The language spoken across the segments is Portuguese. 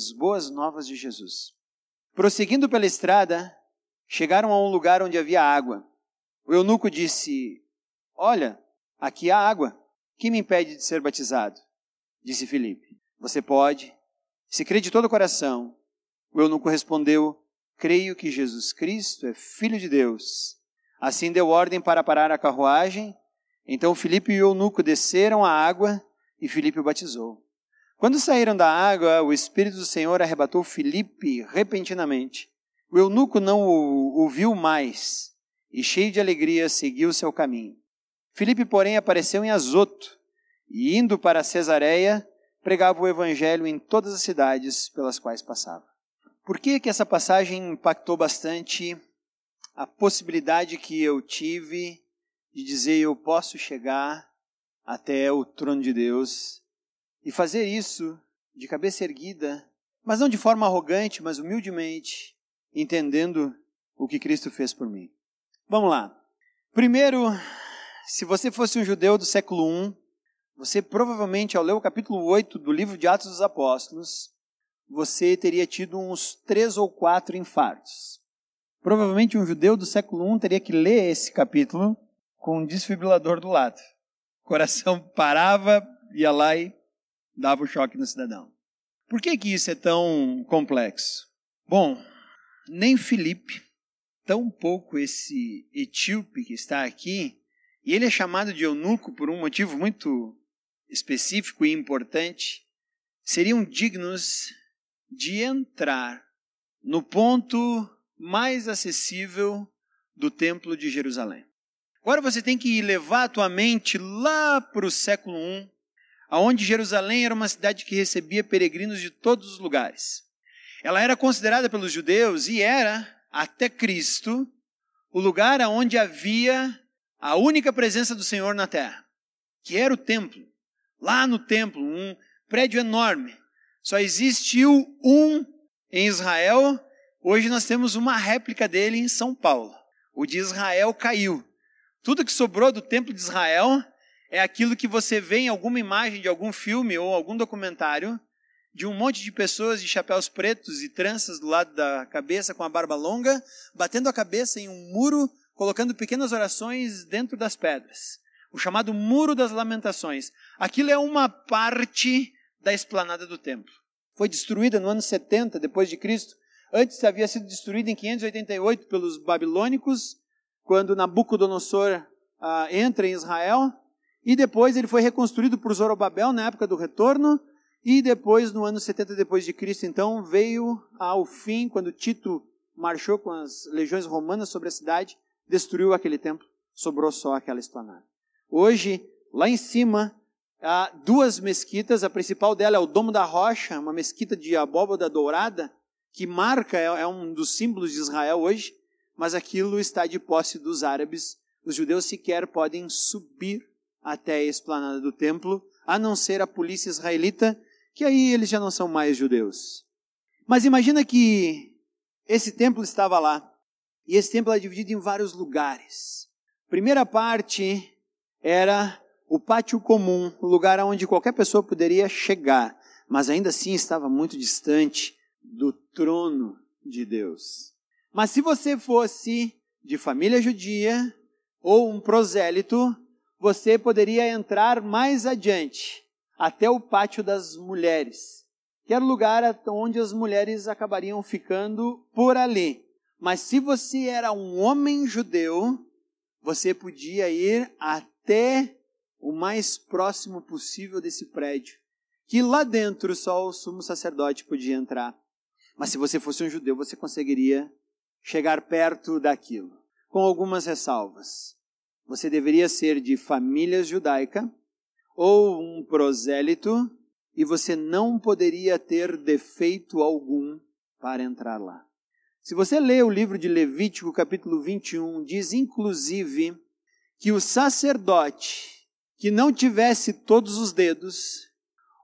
As boas novas de Jesus. Prosseguindo pela estrada, chegaram a um lugar onde havia água. O eunuco disse: olha, aqui há água. Que me impede de ser batizado? Disse Filipe: você pode, se crê de todo o coração. O eunuco respondeu: creio que Jesus Cristo é Filho de Deus. Assim deu ordem para parar a carruagem. Então Filipe e o eunuco desceram à água e Filipe o batizou. Quando saíram da água, o Espírito do Senhor arrebatou Filipe repentinamente. O eunuco não o viu mais e, cheio de alegria, seguiu seu caminho. Filipe, porém, apareceu em Azoto e, indo para Cesareia, pregava o evangelho em todas as cidades pelas quais passava. Por que essa passagem impactou bastante a possibilidade que eu tive de dizer eu posso chegar até o trono de Deus e fazer isso de cabeça erguida, mas não de forma arrogante, mas humildemente, entendendo o que Cristo fez por mim? Vamos lá. Primeiro, se você fosse um judeu do século I, você provavelmente, ao ler o capítulo 8 do livro de Atos dos Apóstolos, você teria tido uns 3 ou 4 infartos. Provavelmente um judeu do século I teria que ler esse capítulo com um desfibrilador do lado. O coração parava, ia lá e dava o choque no cidadão. Por que isso é tão complexo? Bom, nem Filipe, tampouco esse etíope que está aqui, e ele é chamado de eunuco por um motivo muito específico e importante, seriam dignos de entrar no ponto mais acessível do Templo de Jerusalém. Agora você tem que levar a tua mente lá para o século I, onde Jerusalém era uma cidade que recebia peregrinos de todos os lugares. Ela era considerada pelos judeus, e era, até Cristo, o lugar onde havia a única presença do Senhor na terra, que era o templo. Lá no templo, um prédio enorme. Só existiu um em Israel. Hoje nós temos uma réplica dele em São Paulo. O de Israel caiu. Tudo que sobrou do templo de Israel é aquilo que você vê em alguma imagem de algum filme ou algum documentário, de um monte de pessoas de chapéus pretos e tranças do lado da cabeça com a barba longa, batendo a cabeça em um muro, colocando pequenas orações dentro das pedras. O chamado Muro das Lamentações. Aquilo é uma parte da esplanada do templo. Foi destruída no ano 70 depois de Cristo. Antes havia sido destruída em 588 pelos babilônicos, quando Nabucodonosor entra em Israel. E depois ele foi reconstruído por Zorobabel na época do retorno. E depois, no ano 70 depois de Cristo, então, veio ao fim, quando Tito marchou com as legiões romanas sobre a cidade, destruiu aquele templo, sobrou só aquela esplanada. Hoje, lá em cima, há 2 mesquitas. A principal dela é o Domo da Rocha, uma mesquita de abóbada dourada, que marca, é um dos símbolos de Israel hoje, mas aquilo está de posse dos árabes. Os judeus sequer podem subir até a esplanada do templo, a não ser a polícia israelita, que aí eles já não são mais judeus. Mas imagina que esse templo estava lá, e esse templo é dividido em vários lugares. A primeira parte era o pátio comum, o lugar onde qualquer pessoa poderia chegar, mas ainda assim estava muito distante do trono de Deus. Mas se você fosse de família judia ou um prosélito, você poderia entrar mais adiante, até o pátio das mulheres, que era o lugar onde as mulheres acabariam ficando por ali. Mas se você era um homem judeu, você podia ir até o mais próximo possível desse prédio, que lá dentro só o sumo sacerdote podia entrar. Mas se você fosse um judeu, você conseguiria chegar perto daquilo, com algumas ressalvas. Você deveria ser de família judaica ou um prosélito, e você não poderia ter defeito algum para entrar lá. Se você lê o livro de Levítico, capítulo 21, diz inclusive que o sacerdote que não tivesse todos os dedos,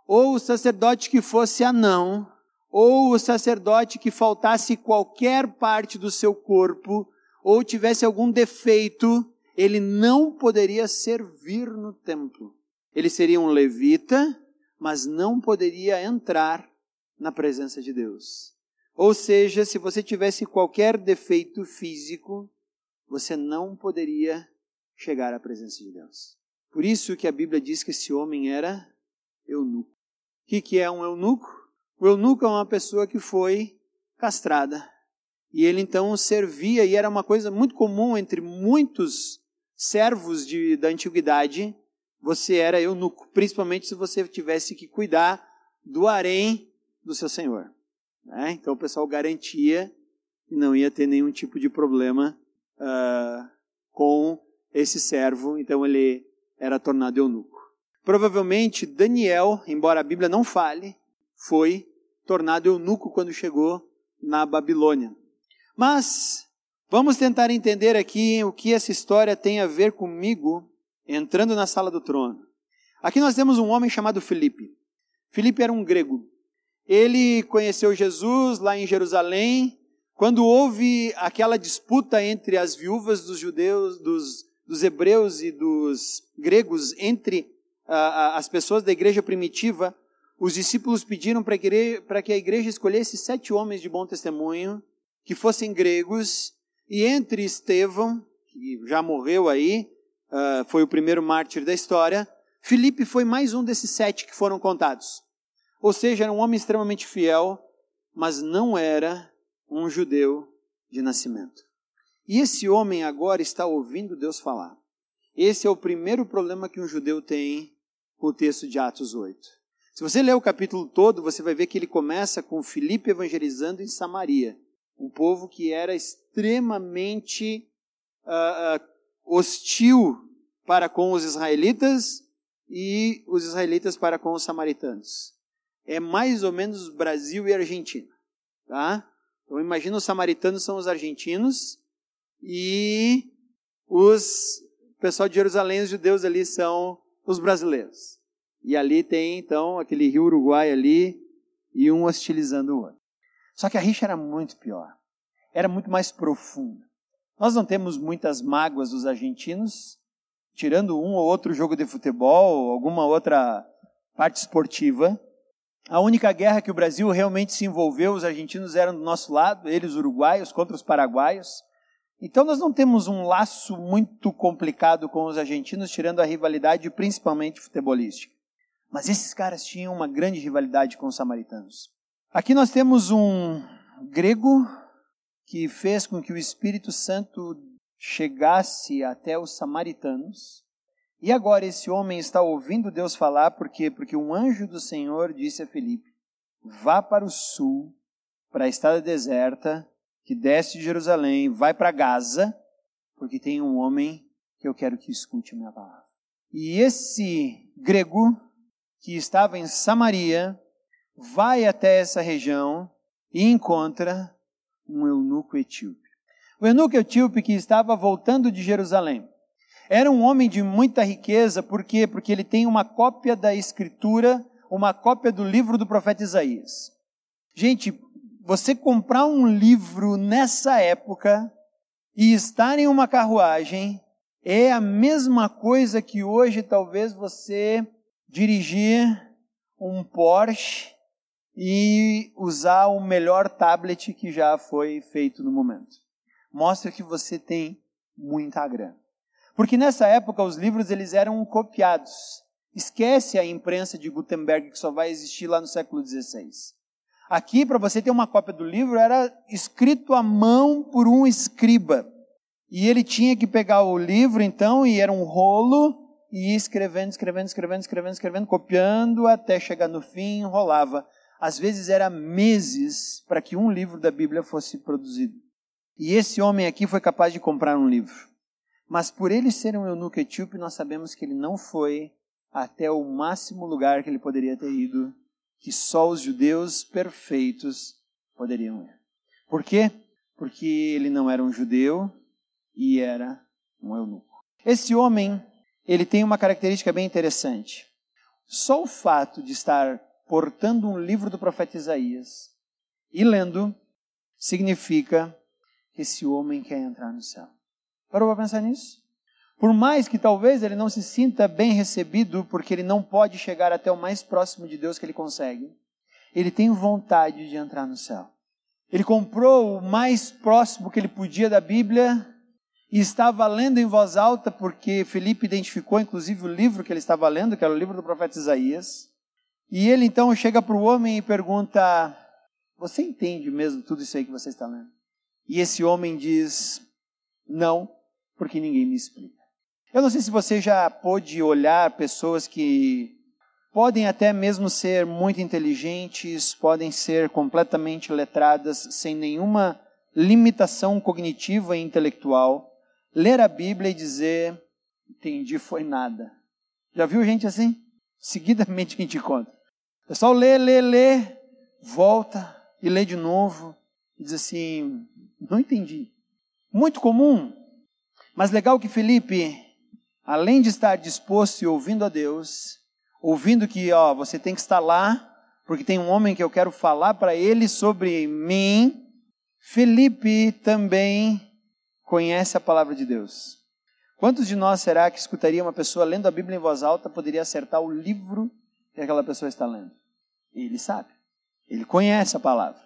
ou o sacerdote que fosse anão, ou o sacerdote que faltasse qualquer parte do seu corpo, ou tivesse algum defeito, ele não poderia servir no templo. Ele seria um levita, mas não poderia entrar na presença de Deus. Ou seja, se você tivesse qualquer defeito físico, você não poderia chegar à presença de Deus. Por isso que a Bíblia diz que esse homem era eunuco. O que é um eunuco? O eunuco é uma pessoa que foi castrada. E ele então servia, e era uma coisa muito comum entre muitos servos da antiguidade, você era eunuco, principalmente se você tivesse que cuidar do harém do seu senhor. Então o pessoal garantia que não ia ter nenhum tipo de problema com esse servo, então ele era tornado eunuco. Provavelmente Daniel, embora a Bíblia não fale, foi tornado eunuco quando chegou na Babilônia. Mas vamos tentar entender aqui o que essa história tem a ver comigo entrando na sala do trono. Aqui nós temos um homem chamado Filipe. Filipe era um grego. Ele conheceu Jesus lá em Jerusalém, quando houve aquela disputa entre as viúvas dos judeus, dos hebreus e dos gregos, entre as pessoas da igreja primitiva. Os discípulos pediram para que a igreja escolhesse 7 homens de bom testemunho, que fossem gregos, e entre Estevão, que já morreu aí, foi o primeiro mártir da história, Filipe foi mais um desses 7 que foram contados. Ou seja, era um homem extremamente fiel, mas não era um judeu de nascimento. E esse homem agora está ouvindo Deus falar. Esse é o primeiro problema que um judeu tem com o texto de Atos 8. Se você ler o capítulo todo, você vai ver que ele começa com Filipe evangelizando em Samaria, um povo que era extremamente hostil para com os israelitas e os israelitas para com os samaritanos. É mais ou menos Brasil e Argentina. Tá? Então imagina, os samaritanos são os argentinos e o pessoal de Jerusalém, os judeus ali, são os brasileiros. E ali tem então aquele rio Uruguai ali e um hostilizando o outro. Só que a rixa era muito pior. Era muito mais profunda. Nós não temos muitas mágoas dos argentinos, tirando um ou outro jogo de futebol, alguma outra parte esportiva. A única guerra que o Brasil realmente se envolveu, os argentinos eram do nosso lado, eles uruguaios contra os paraguaios. Então nós não temos um laço muito complicado com os argentinos, tirando a rivalidade principalmente futebolística. Mas esses caras tinham uma grande rivalidade com os samaritanos. Aqui nós temos um grego que fez com que o Espírito Santo chegasse até os samaritanos. E agora esse homem está ouvindo Deus falar, por quê? Porque um anjo do Senhor disse a Filipe: vá para o sul, para a estrada deserta, que desce de Jerusalém, vai para Gaza, porque tem um homem que eu quero que escute a minha palavra. E esse grego, que estava em Samaria, vai até essa região e encontra um eunuco etíope. O eunuco etíope que estava voltando de Jerusalém. Era um homem de muita riqueza, por quê? Porque ele tem uma cópia da Escritura, uma cópia do livro do profeta Isaías. Gente, você comprar um livro nessa época e estar em uma carruagem é a mesma coisa que hoje talvez você dirigir um Porsche e usar o melhor tablet que já foi feito no momento. Mostra que você tem muita grana. Porque nessa época os livros eles eram copiados. Esquece a imprensa de Gutenberg que só vai existir lá no século XVI. Aqui, para você ter uma cópia do livro, era escrito à mão por um escriba. E ele tinha que pegar o livro, então, e era um rolo, e ir escrevendo, copiando, até chegar no fim, enrolava. Às vezes era meses para que um livro da Bíblia fosse produzido. E esse homem aqui foi capaz de comprar um livro. Mas por ele ser um eunuco etíope, nós sabemos que ele não foi até o máximo lugar que ele poderia ter ido, que só os judeus perfeitos poderiam ir. Por quê? Porque ele não era um judeu e era um eunuco. Esse homem, ele tem uma característica bem interessante. Só o fato de estar portando um livro do profeta Isaías e lendo, significa que esse homem quer entrar no céu. Parou para pensar nisso? Por mais que talvez ele não se sinta bem recebido, porque ele não pode chegar até o mais próximo de Deus que ele consegue, ele tem vontade de entrar no céu. Ele comprou o mais próximo que ele podia da Bíblia e estava lendo em voz alta, porque Filipe identificou inclusive o livro que ele estava lendo, que era o livro do profeta Isaías. E ele então chega para o homem e pergunta: você entende mesmo tudo isso aí que você está lendo? E esse homem diz: não, porque ninguém me explica. Eu não sei se você já pôde olhar pessoas que podem até mesmo ser muito inteligentes, podem ser completamente letradas, sem nenhuma limitação cognitiva e intelectual, ler a Bíblia e dizer: entendi, foi nada. Já viu gente assim? Seguidamente a gente encontra. O pessoal lê, volta e lê de novo e diz assim: não entendi. Muito comum, mas legal que Filipe, além de estar disposto e ouvindo a Deus, ouvindo que você tem que estar lá, porque tem um homem que eu quero falar para ele sobre mim, Filipe também conhece a palavra de Deus. Quantos de nós será que escutaria uma pessoa lendo a Bíblia em voz alta, poderia acertar o livro que aquela pessoa está lendo? Ele sabe, ele conhece a palavra,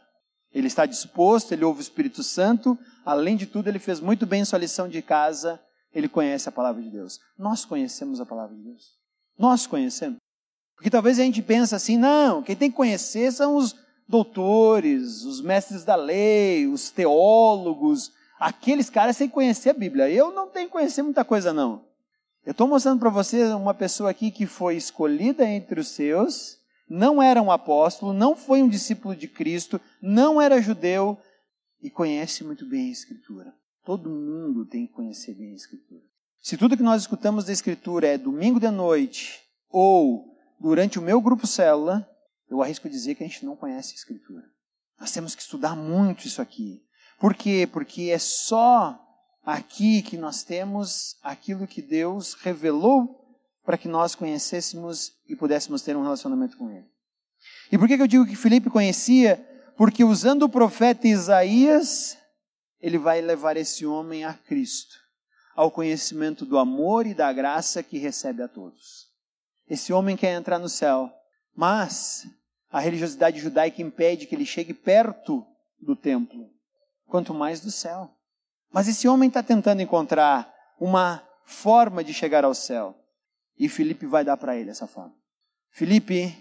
ele está disposto, ele ouve o Espírito Santo, além de tudo ele fez muito bem sua lição de casa, ele conhece a palavra de Deus. Nós conhecemos a palavra de Deus, nós conhecemos. Porque talvez a gente pense assim: não, quem tem que conhecer são os doutores, os mestres da lei, os teólogos, aqueles caras têm que conhecer a Bíblia. Eu não tenho que conhecer muita coisa não. Eu estou mostrando para você uma pessoa aqui que foi escolhida entre os seus, não era um apóstolo, não foi um discípulo de Cristo, não era judeu e conhece muito bem a Escritura. Todo mundo tem que conhecer bem a Escritura. Se tudo que nós escutamos da Escritura é domingo de noite ou durante o meu grupo célula, eu arrisco dizer que a gente não conhece a Escritura. Nós temos que estudar muito isso aqui. Por quê? Porque é só aqui que nós temos aquilo que Deus revelou para que nós conhecêssemos e pudéssemos ter um relacionamento com Ele. E por que eu digo que Filipe conhecia? Porque usando o profeta Isaías, ele vai levar esse homem a Cristo, ao conhecimento do amor e da graça que recebe a todos. Esse homem quer entrar no céu, mas a religiosidade judaica impede que ele chegue perto do templo, quanto mais do céu. Mas esse homem está tentando encontrar uma forma de chegar ao céu. E Filipe vai dar para ele essa forma. Filipe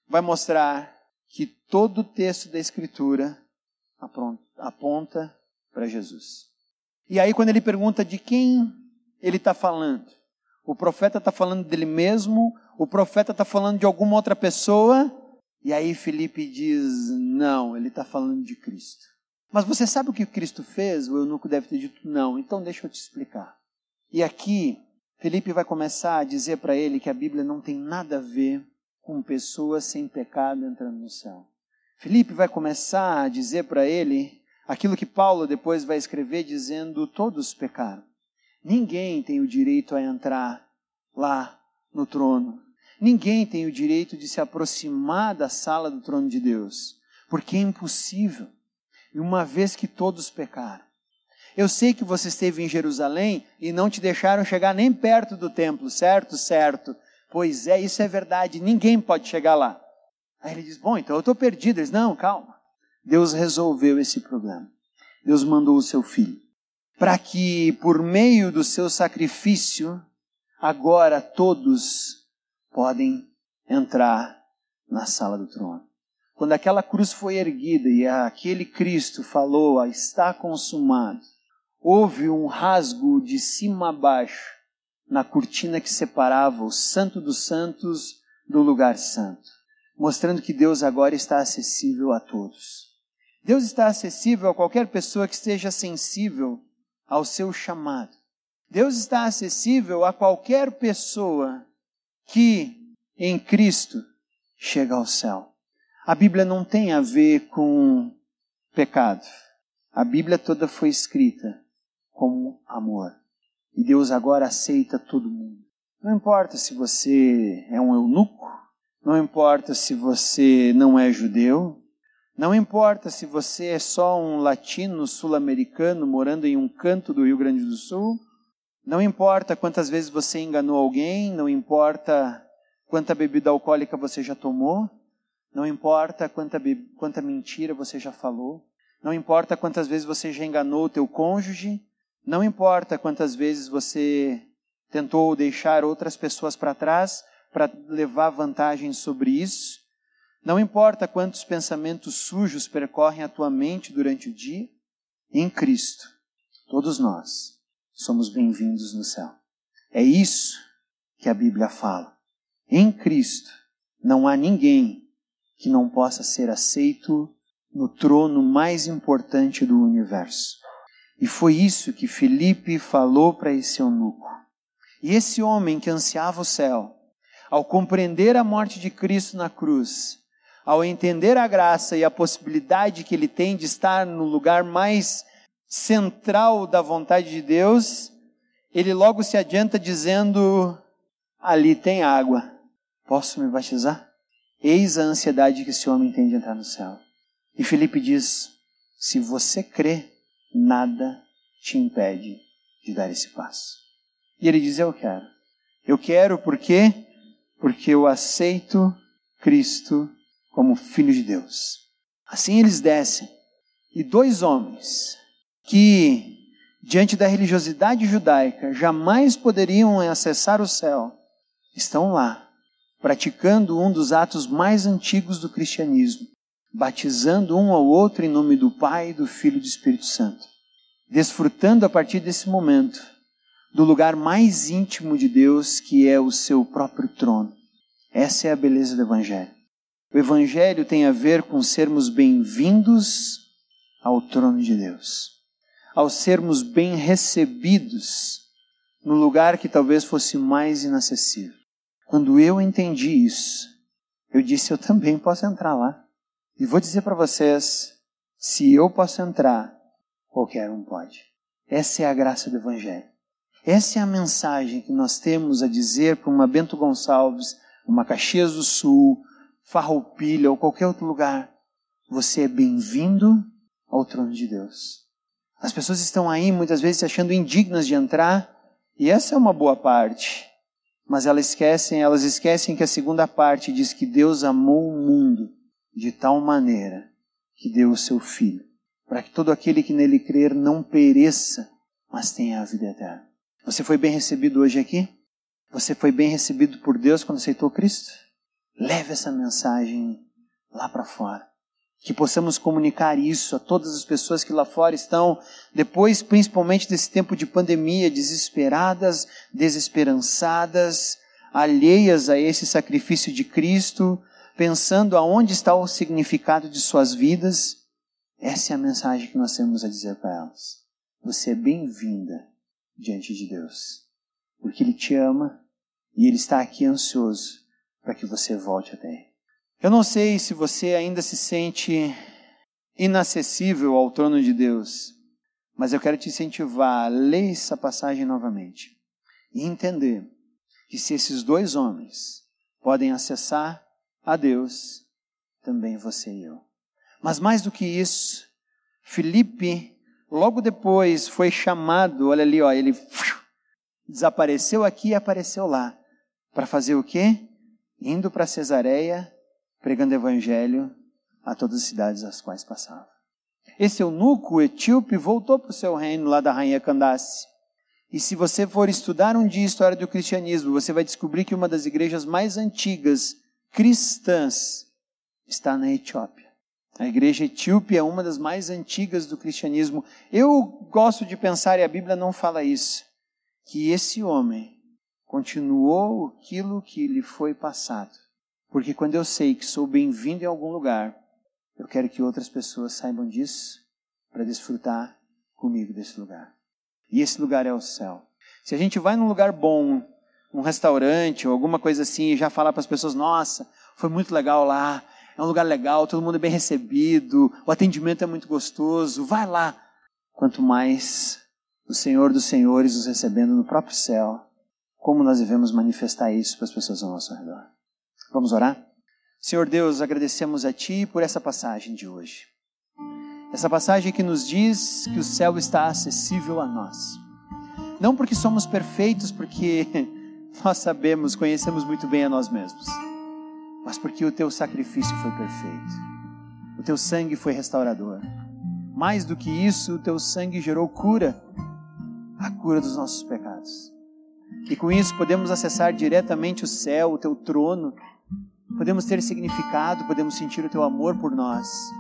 vai mostrar que todo o texto da Escritura aponta para Jesus. E aí quando ele pergunta de quem ele está falando, o profeta está falando dele mesmo, o profeta está falando de alguma outra pessoa, e aí Filipe diz: não, ele está falando de Cristo. Mas você sabe o que Cristo fez? O eunuco deve ter dito: não, então deixa eu te explicar. E aqui, Filipe vai começar a dizer para ele que a Bíblia não tem nada a ver com pessoas sem pecado entrando no céu. Filipe vai começar a dizer para ele aquilo que Paulo depois vai escrever dizendo: todos pecaram. Ninguém tem o direito a entrar lá no trono. Ninguém tem o direito de se aproximar da sala do trono de Deus, porque é impossível. E uma vez que todos pecaram. Eu sei que você esteve em Jerusalém e não te deixaram chegar nem perto do templo, certo? Certo. Pois é, isso é verdade, ninguém pode chegar lá. Aí ele diz: bom, então eu estou perdido. Ele diz: não, calma. Deus resolveu esse problema. Deus mandou o seu filho, para que por meio do seu sacrifício, agora todos podem entrar na sala do trono. Quando aquela cruz foi erguida e aquele Cristo falou: está consumado, houve um rasgo de cima a baixo na cortina que separava o Santo dos Santos do lugar santo, mostrando que Deus agora está acessível a todos. Deus está acessível a qualquer pessoa que esteja sensível ao seu chamado. Deus está acessível a qualquer pessoa que em Cristo chega ao céu. A Bíblia não tem a ver com pecado. A Bíblia toda foi escrita como amor. E Deus agora aceita todo mundo. Não importa se você é um eunuco, não importa se você não é judeu, não importa se você é só um latino sul-americano morando em um canto do Rio Grande do Sul, não importa quantas vezes você enganou alguém, não importa quanta bebida alcoólica você já tomou, Não importa quanta mentira você já falou. Não importa quantas vezes você já enganou o teu cônjuge. Não importa quantas vezes você tentou deixar outras pessoas para trás para levar vantagem sobre isso. Não importa quantos pensamentos sujos percorrem a tua mente durante o dia. Em Cristo, todos nós somos bem-vindos no céu. É isso que a Bíblia fala. Em Cristo não há ninguém que não possa ser aceito no trono mais importante do universo. E foi isso que Filipe falou para esse eunuco. E esse homem que ansiava o céu, ao compreender a morte de Cristo na cruz, ao entender a graça e a possibilidade que ele tem de estar no lugar mais central da vontade de Deus, ele logo se adianta dizendo: ali tem água, posso me batizar? Eis a ansiedade que esse homem tem de entrar no céu. E Filipe diz: se você crê, nada te impede de dar esse passo. E ele diz: eu quero. Eu quero por quê? Porque eu aceito Cristo como Filho de Deus. Assim eles descem. E dois homens que, diante da religiosidade judaica, jamais poderiam acessar o céu, estão lá, praticando um dos atos mais antigos do cristianismo, batizando um ao outro em nome do Pai, do Filho e do Espírito Santo, desfrutando a partir desse momento do lugar mais íntimo de Deus, que é o seu próprio trono. Essa é a beleza do Evangelho. O Evangelho tem a ver com sermos bem-vindos ao trono de Deus, ao sermos bem recebidos no lugar que talvez fosse mais inacessível. Quando eu entendi isso, eu disse: eu também posso entrar lá. E vou dizer para vocês, se eu posso entrar, qualquer um pode. Essa é a graça do Evangelho. Essa é a mensagem que nós temos a dizer para uma Bento Gonçalves, uma Caxias do Sul, Farroupilha ou qualquer outro lugar. Você é bem-vindo ao trono de Deus. As pessoas estão aí muitas vezes se achando indignas de entrar, e essa é uma boa parte. Mas elas esquecem que a segunda parte diz que Deus amou o mundo de tal maneira que deu o seu Filho, para que todo aquele que nele crer não pereça, mas tenha a vida eterna. Você foi bem recebido hoje aqui? Você foi bem recebido por Deus quando aceitou Cristo? Leve essa mensagem lá para fora. Que possamos comunicar isso a todas as pessoas que lá fora estão, depois principalmente desse tempo de pandemia, desesperadas, desesperançadas, alheias a esse sacrifício de Cristo, pensando aonde está o significado de suas vidas. Essa é a mensagem que nós temos a dizer para elas. Você é bem-vinda diante de Deus, porque Ele te ama e Ele está aqui ansioso para que você volte até Ele. Eu não sei se você ainda se sente inacessível ao trono de Deus, mas eu quero te incentivar a ler essa passagem novamente e entender que se esses dois homens podem acessar a Deus, também você e eu. Mas mais do que isso, Filipe, logo depois, foi chamado, olha ali, ele desapareceu aqui e apareceu lá, para fazer o quê? Indo para Cesareia, pregando o Evangelho a todas as cidades às quais passava. Esse eunuco, o etíope, voltou para o seu reino lá da rainha Candace. E se você for estudar um dia a história do cristianismo, você vai descobrir que uma das igrejas mais antigas cristãs está na Etiópia. A igreja etíope é uma das mais antigas do cristianismo. Eu gosto de pensar, e a Bíblia não fala isso, que esse homem continuou aquilo que lhe foi passado. Porque quando eu sei que sou bem-vindo em algum lugar, eu quero que outras pessoas saibam disso para desfrutar comigo desse lugar. E esse lugar é o céu. Se a gente vai num lugar bom, um restaurante ou alguma coisa assim, e já falar para as pessoas: nossa, foi muito legal lá, é um lugar legal, todo mundo é bem recebido, o atendimento é muito gostoso, vai lá. Quanto mais o Senhor dos Senhores nos recebendo no próprio céu, como nós devemos manifestar isso para as pessoas ao nosso redor. Vamos orar? Senhor Deus, agradecemos a Ti por essa passagem de hoje. Essa passagem que nos diz que o céu está acessível a nós. Não porque somos perfeitos, porque nós sabemos, conhecemos muito bem a nós mesmos. mas porque o teu sacrifício foi perfeito. O teu sangue foi restaurador. Mais do que isso, o teu sangue gerou cura, a cura dos nossos pecados. E com isso podemos acessar diretamente o céu, o teu trono, podemos ter significado, podemos sentir o teu amor por nós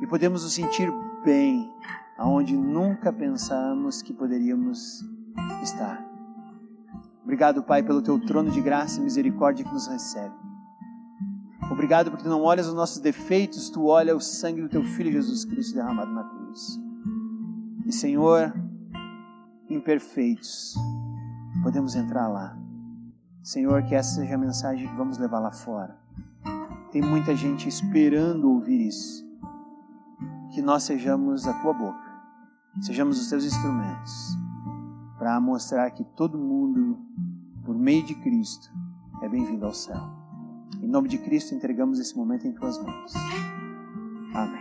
e podemos nos sentir bem, aonde nunca pensamos que poderíamos estar. Obrigado, Pai, pelo teu trono de graça e misericórdia que nos recebe. Obrigado porque tu não olhas os nossos defeitos, tu olhas o sangue do teu Filho Jesus Cristo derramado na cruz. E, Senhor, imperfeitos, podemos entrar lá. Senhor, que essa seja a mensagem que vamos levar lá fora. Tem muita gente esperando ouvir isso. Que nós sejamos a tua boca, sejamos os teus instrumentos, para mostrar que todo mundo, por meio de Cristo, é bem-vindo ao céu. Em nome de Cristo, entregamos esse momento em tuas mãos. Amém.